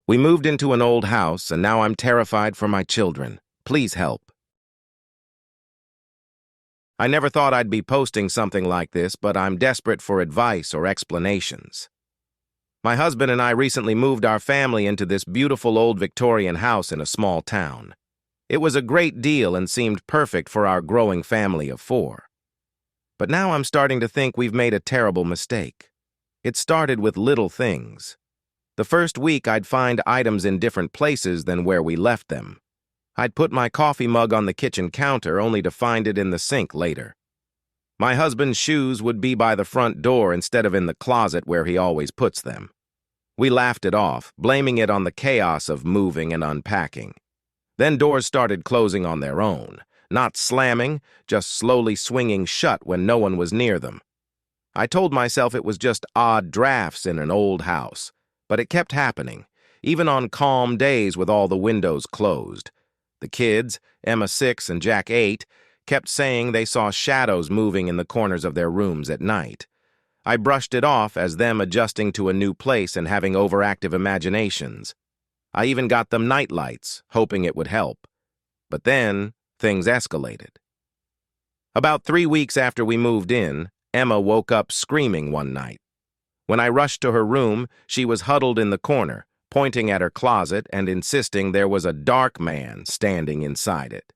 We moved into an old house, and now I'm terrified for my children. Please help. I never thought I'd be posting something like this, but I'm desperate for advice or explanations. My husband and I recently moved our family into this beautiful old Victorian house in a small town. It was a great deal and seemed perfect for our growing family of 4. But now I'm starting to think we've made a terrible mistake. It started with little things. The first week I'd find items in different places than where we left them. I'd put my coffee mug on the kitchen counter only to find it in the sink later. My husband's shoes would be by the front door instead of in the closet where he always puts them. We laughed it off, blaming it on the chaos of moving and unpacking. Then doors started closing on their own, not slamming, just slowly swinging shut when no one was near them. I told myself it was just odd drafts in an old house, but it kept happening, even on calm days with all the windows closed. The kids, Emma 6 and Jack 8, kept saying they saw shadows moving in the corners of their rooms at night. I brushed it off as them adjusting to a new place and having overactive imaginations. I even got them night lights, hoping it would help. But then, things escalated. About 3 weeks after we moved in, Emma woke up screaming one night. When I rushed to her room, she was huddled in the corner, pointing at her closet and insisting there was a dark man standing inside it.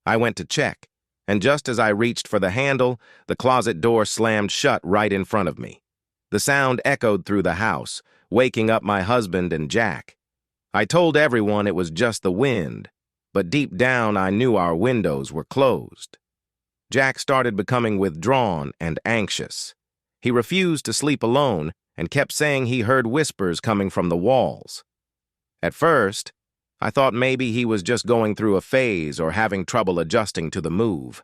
I went to check, and just as I reached for the handle, the closet door slammed shut right in front of me. The sound echoed through the house, waking up my husband and Jack. I told everyone it was just the wind, but deep down I knew our windows were closed. Jack started becoming withdrawn and anxious. He refused to sleep alone and kept saying he heard whispers coming from the walls. At first, I thought maybe he was just going through a phase or having trouble adjusting to the move,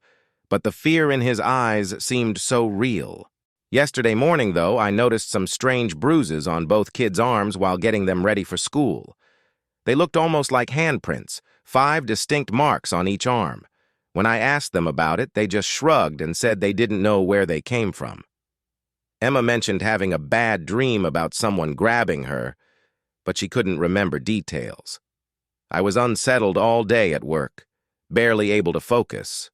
but the fear in his eyes seemed so real. Yesterday morning, though, I noticed some strange bruises on both kids' arms while getting them ready for school. They looked almost like handprints, 5 distinct marks on each arm. When I asked them about it, they just shrugged and said they didn't know where they came from. Emma mentioned having a bad dream about someone grabbing her, but she couldn't remember details. I was unsettled all day at work, barely able to focus.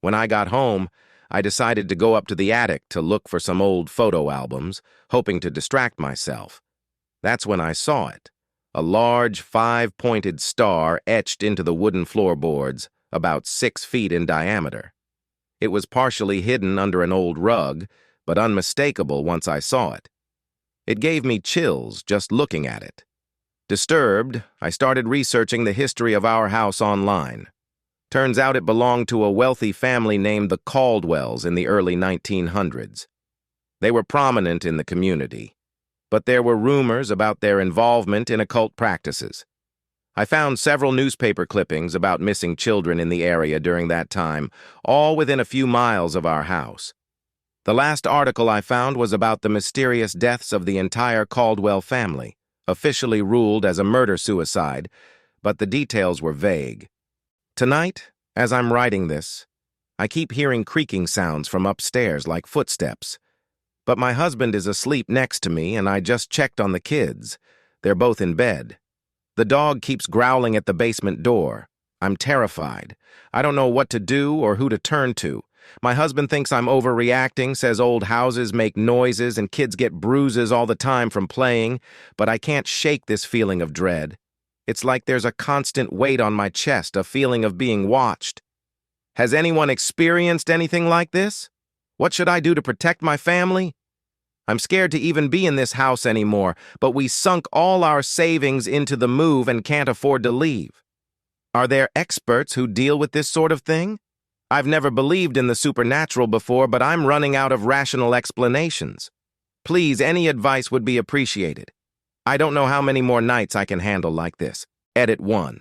When I got home, I decided to go up to the attic to look for some old photo albums, hoping to distract myself. That's when I saw it, a large 5-pointed star etched into the wooden floorboards, about 6 feet in diameter. It was partially hidden under an old rug, but unmistakable once I saw it. It gave me chills just looking at it. Disturbed, I started researching the history of our house online. Turns out it belonged to a wealthy family named the Caldwells in the early 1900s. They were prominent in the community, but there were rumors about their involvement in occult practices. I found several newspaper clippings about missing children in the area during that time, all within a few miles of our house. The last article I found was about the mysterious deaths of the entire Caldwell family, officially ruled as a murder-suicide, but the details were vague. Tonight, as I'm writing this, I keep hearing creaking sounds from upstairs like footsteps. But my husband is asleep next to me and I just checked on the kids. They're both in bed. The dog keeps growling at the basement door. I'm terrified. I don't know what to do or who to turn to. My husband thinks I'm overreacting, says old houses make noises and kids get bruises all the time from playing, but I can't shake this feeling of dread. It's like there's a constant weight on my chest, a feeling of being watched. Has anyone experienced anything like this? What should I do to protect my family? I'm scared to even be in this house anymore, but we sunk all our savings into the move and can't afford to leave. Are there experts who deal with this sort of thing? I've never believed in the supernatural before, but I'm running out of rational explanations. Please, any advice would be appreciated. I don't know how many more nights I can handle like this. Edit 1.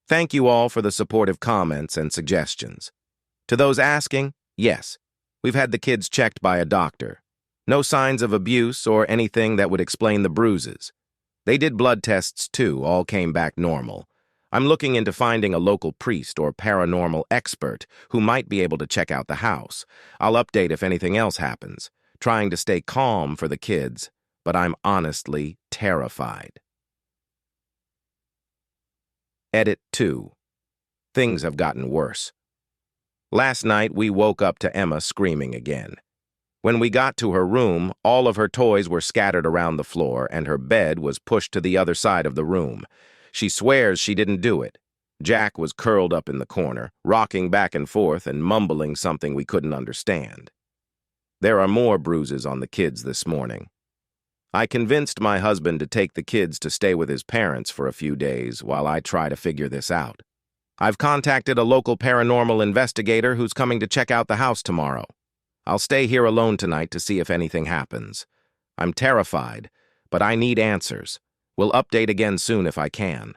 Thank you all for the supportive comments and suggestions. To those asking, yes, we've had the kids checked by a doctor. No signs of abuse or anything that would explain the bruises. They did blood tests too, all came back normal. I'm looking into finding a local priest or paranormal expert who might be able to check out the house. I'll update if anything else happens, trying to stay calm for the kids, but I'm honestly terrified. Edit 2. Things have gotten worse. Last night, we woke up to Emma screaming again. When we got to her room, all of her toys were scattered around the floor and her bed was pushed to the other side of the room. She swears she didn't do it. Jack was curled up in the corner, rocking back and forth and mumbling something we couldn't understand. There are more bruises on the kids this morning. I convinced my husband to take the kids to stay with his parents for a few days while I try to figure this out. I've contacted a local paranormal investigator who's coming to check out the house tomorrow. I'll stay here alone tonight to see if anything happens. I'm terrified, but I need answers. We'll update again soon if I can.